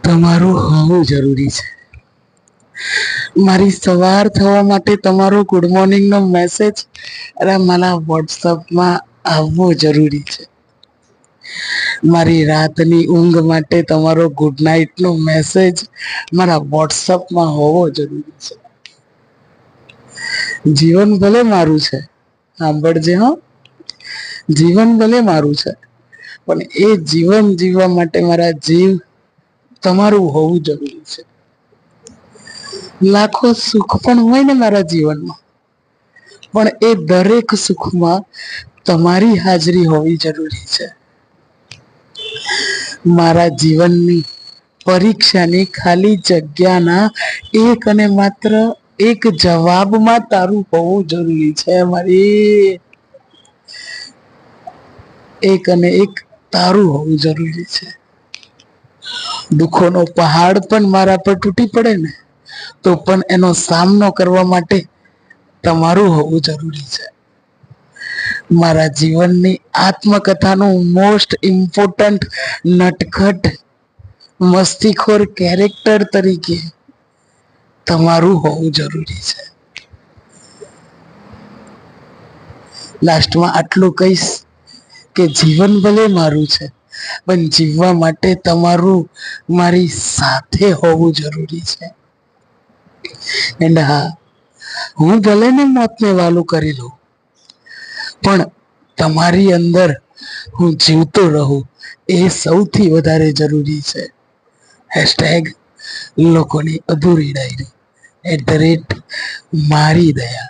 તમારું હોવું જરૂરી છે. મારી સવાર થવા માટે તમારો ગુડ મોર્નિંગ નો મેસેજ અરે મારા વોટ્સઅપમાં આવવો જરૂરી છે. મારી રાતની ઊંઘ માટે તમારો ગુડ નાઇટ નો મેસેજ મારા વોટ્સઅપમાં હોવો જરૂરી છે. જીવન ભલે મારું છે, સાંભળજે હો, જીવન ભલે મારું છે, પણ એ જીવન જીવવા માટે મારા જીવ તમારું હોવું જરૂરી છે. લાખો સુખ પણ હોય ને મારા જીવનમાં, પણ એ દરેક સુખમાં તમારી હાજરી હોવી જરૂરી છે. મારા જીવનની પરીક્ષાની ખાલી જગ્યાના એક અને માત્ર એક જવાબમાં તારું હોવું જરૂરી છે. મારી એક અને એક તારું હોવું જરૂરી છે. દુઃખોનો પહાડ પણ મારા પર તૂટી પડે ને તો પણ એનો સામનો કરવા માટે તમારું હોવું જરૂરી છે. મારા જીવનની આત્મકથાનું મોસ્ટ ઇમ્પોર્ટન્ટ નટખટ મસ્તીખોર કેરેક્ટર તરીકે તમારું હોવું જરૂરી છે. લાસ્ટમાં આટલું કહીશ કે જીવન ભલે મારું છે, પણ જીવવા માટે તમારું મારી સાથે હોવું જરૂરી છે. એન્ડ હા, હું ભલે ને મોતને વાલું કરી લઉં, પણ તમારી અંદર હું જીવતો રહું એ સૌથી વધારે જરૂરી છે. હેશટેગ લોકોની અધૂરી ડાયરી @ મારી દયા.